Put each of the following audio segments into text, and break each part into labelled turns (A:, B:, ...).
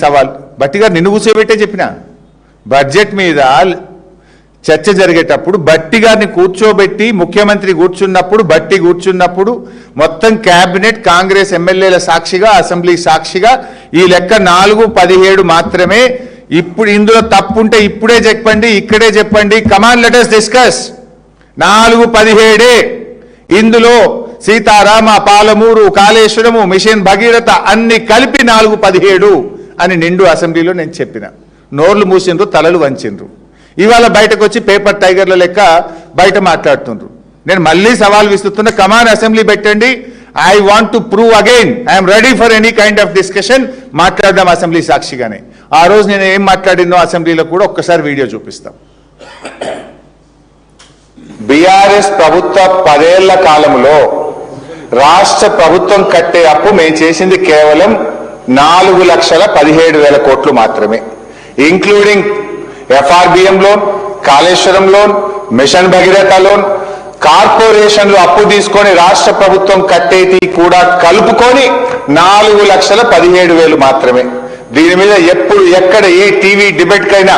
A: సవాల్ బట్టి గారు నిన్ను కూర్చోబెట్టే చెప్పిన బడ్జెట్ మీద చర్చ జరిగేటప్పుడు బట్టి గారిని కూర్చోబెట్టి ముఖ్యమంత్రి కూర్చున్నప్పుడు బట్టి కూర్చున్నప్పుడు మొత్తం కేబినెట్ కాంగ్రెస్ ఎమ్మెల్యేల సాక్షిగా అసెంబ్లీ సాక్షిగా ఈ లెక్క 4-17 మాత్రమే. ఇప్పుడు ఇందులో తప్పు ఉంటే ఇప్పుడే చెప్పండి, ఇక్కడే చెప్పండి. Come on let us discuss. 4-17 ఇందులో సీతారామ, పాలమూరు, కాళేశ్వరము, మిషన్ భగీరథ అన్ని కలిపి 4-17 అని నిండు అసెంబ్లీలో నేను చెప్పిన. నోర్లు మూసిండ్రు, తలలు వంచిండ్రు. ఇవాళ బయటకు వచ్చి పేపర్ టైగర్ల లెక్క బయట మాట్లాడుతుండ్రు. నేను మళ్ళీ సవాల్ విస్తున్నా, కమాన్ అసెంబ్లీ పెట్టండి. I want to prove again I'm ready for any kind of discussion. మాట్లాడదాం అసెంబ్లీ సాక్షిగానే. ఆ రోజు నేను ఏం మాట్లాడినో అసెంబ్లీలో కూడా ఒక్కసారి వీడియో చూపిస్తాం. బీఆర్ఎస్ ప్రభుత్వ 10 ఏళ్ల కాలంలో రాష్ట్ర ప్రభుత్వం కట్టే అప్పు మేము చేసింది కేవలం 4,17,000 కోట్లు మాత్రమే, including FRBM loan, Kaleshwaram loan, mission Bhagiratha loan, కార్పొరేషన్లు అప్పు తీసుకొని రాష్ట్ర ప్రభుత్వం కట్టేటి కూడా కలుపుకొని 4,17,000 మాత్రమే. దీని మీద ఎప్పుడు ఎక్కడ ఏ టీవీ డిబేట్ కైనా,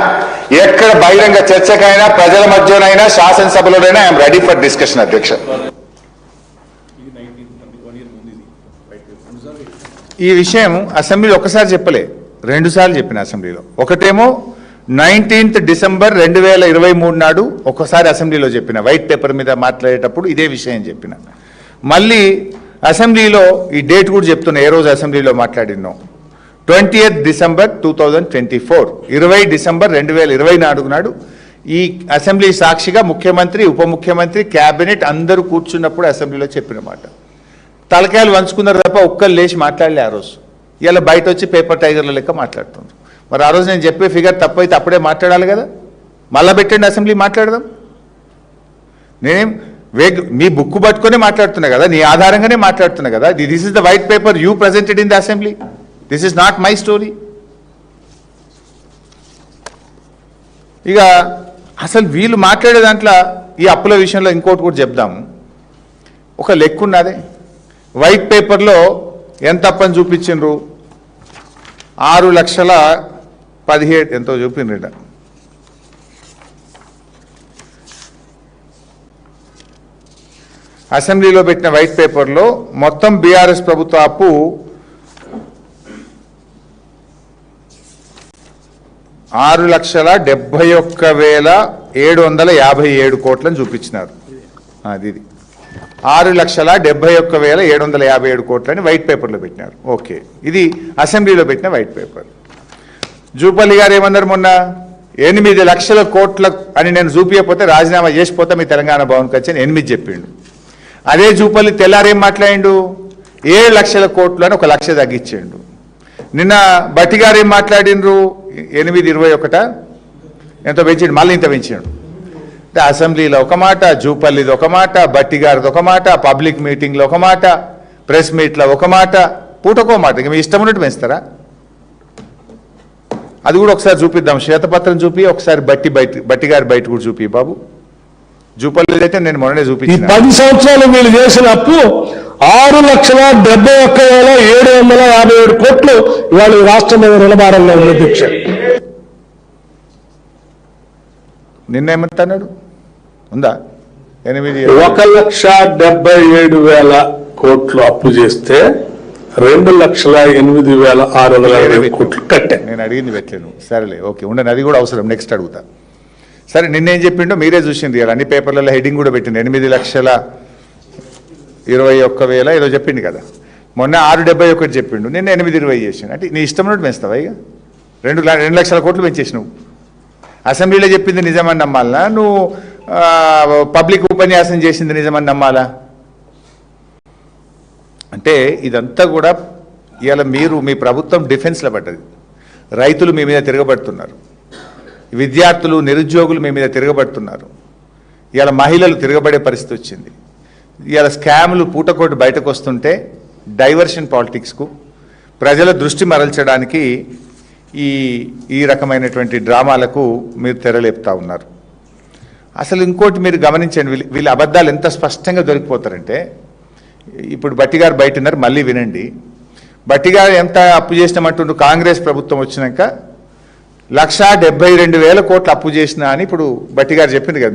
A: ఎక్కడ బహిరంగ చర్చకైనా, ప్రజల మధ్యనైనా, శాసనసభలోనైనా ఐఎమ్ రెడీ ఫర్ డిస్కషన్. అధ్యక్ష, ఈ విషయం అసెంబ్లీలో ఒకసారి చెప్పలే, 2 సార్లు చెప్పిన అసెంబ్లీలో. ఒకటేమో 19th డిసెంబర్ 2023 నాడు ఒకసారి అసెంబ్లీలో చెప్పిన, వైట్ పేపర్ మీద మాట్లాడేటప్పుడు ఇదే విషయం చెప్పిన. మళ్ళీ అసెంబ్లీలో ఈ డేట్ కూడా చెప్తున్నా, ఏ రోజు అసెంబ్లీలో మాట్లాడినో. 20th డిసెంబర్ 2024, 20 డిసెంబర్ 2024 నాడు ఈ అసెంబ్లీ సాక్షిగా ముఖ్యమంత్రి, ఉప ముఖ్యమంత్రి, క్యాబినెట్ అందరూ కూర్చున్నప్పుడు అసెంబ్లీలో చెప్పిన మాట. తలకాయలు వంచుకున్నారు తప్ప ఒక్కరు లేచి మాట్లాడలే ఆ రోజు. ఇలా బయట వచ్చి పేపర్ టైగర్ల లెక్క మాట్లాడుతున్నారు. మరి ఆ రోజు నేను చెప్పే ఫిగర్ తప్పైతే అప్పుడే మాట్లాడాలి కదా. మళ్ళా పెట్టండి అసెంబ్లీ, మాట్లాడదాం. నేనేం మీ బుక్ పట్టుకునే మాట్లాడుతున్నా కదా, నీ ఆధారంగానే మాట్లాడుతున్నా కదా. This is the white paper you presented in the assembly. This is not my story. ఇక అసలు వీళ్ళు మాట్లాడే దాంట్లో ఈ అప్పుల విషయంలో ఇంకోటి కూడా చెప్దాము. ఒక లెక్క ఉన్నదే వైట్ పేపర్లో ఎంత అప్పని చూపించిండ్రు, 6,17,000 ఎంతో చూపిండ్రు. అసెంబ్లీలో పెట్టిన వైట్ పేపర్లో మొత్తం బీఆర్ఎస్ ప్రభుత్వ అప్పు 6,71,757 కోట్లని చూపించినారు. అది 6,71,757 కోట్లని వైట్ పేపర్లో పెట్టినారు. ఓకే, ఇది అసెంబ్లీలో పెట్టిన వైట్ పేపర్. జూపల్లి గారు ఏమన్నారు మొన్న, 8 లక్షల కోట్ల అని నేను చూపించకపోతే రాజీనామా చేసిపోతే మీ తెలంగాణ భవన్కి వచ్చి 8 చెప్పిండు. అదే జూపల్లి తెల్లారేం మాట్లాడిండు, 7 లక్షల కోట్లు అని 1 లక్ష తగ్గించిండు. నిన్న బట్టి గారు ఏం మాట్లాడిండ్రు, 821 ఎంతో పెంచిండు, మళ్ళీ ఇంత పెంచాడు. అసెంబ్లీలో ఒక మాట, జూపల్లిది ఒక మాట, బట్టి గారిది ఒక మాట, పబ్లిక్ మీటింగ్లో ఒక మాట, ప్రెస్ మీట్లో ఒక మాట, పూటకో మాట. ఇక మీ ఇష్టం ఉన్నట్టు పెంచుతారా? అది కూడా ఒకసారి చూపిద్దాం, శ్వేతపత్రం చూపి ఒకసారి బట్టి గారి బయట కూడా చూపి బాబు. జూపల్లి అయితే నేను మొన్ననే చూపించాను.
B: 10 సంవత్సరాలు మీరు చేసిన అప్పు 6,71,757 కోట్లు ఇవాళ రాష్ట్రం మీద రుణభారంలో ఉంది. అధ్యక్ష,
A: నిన్నేమంటున్నాడు ఉందా,
B: 1,77,000 కోట్లు అప్పు చేస్తే 2,08,620 కోట్లు కట్టే.
A: నేను అడిగింది పెట్టలేను, సరేలే ఓకే ఉండను, అది కూడా అవసరం, నెక్స్ట్ అడుగుతా. సరే, నిన్నేం చెప్పిండో మీరే చూసింది కదా, అన్ని పేపర్లలో హెడ్డింగ్ కూడా పెట్టింది, 8,21,000 ఏదో చెప్పింది కదా. మొన్న 671 చెప్పిండు, నిన్న 820 చేసిండు. అంటే నీ ఇష్టం ఉన్నట్టు పెంచుతావా? ఇక 2 లక్షల కోట్లు పెంచేసినావు. అసెంబ్లీలో చెప్పింది నిజమని నమ్మాలా, నువ్వు పబ్లిక్ ఉపన్యాసం చేసింది నిజమని నమ్మాలా? అంటే ఇదంతా కూడా ఇవాళ మీ ప్రభుత్వం డిఫెన్స్లో పడ్డది. రైతులు మీ మీద తిరగబడుతున్నారు, విద్యార్థులు, నిరుద్యోగులు మీ మీద తిరగబడుతున్నారు. ఇవాళ మహిళలు తిరగబడే పరిస్థితి వచ్చింది. ఇవాళ స్కాములు పూటకోటి బయటకు వస్తుంటే డైవర్షన్ పాలిటిక్స్కు ప్రజల దృష్టి మరల్చడానికి ఈ రకమైనటువంటి డ్రామాలకు మీరు తెరలేపుతా ఉన్నారు. అసలు ఇంకోటి మీరు గమనించండి, వీళ్ళ అబద్ధాలు ఎంత స్పష్టంగా దొరికిపోతారంటే, ఇప్పుడు బట్టి గారు బయట ఉన్నారు, మళ్ళీ వినండి. బట్టిగా ఎంత అప్పు చేసినామంటుండ్రు కాంగ్రెస్ ప్రభుత్వం వచ్చినాక 1,72,000 కోట్లు అప్పు చేసినా అని ఇప్పుడు బట్టి గారు చెప్పింది కదా.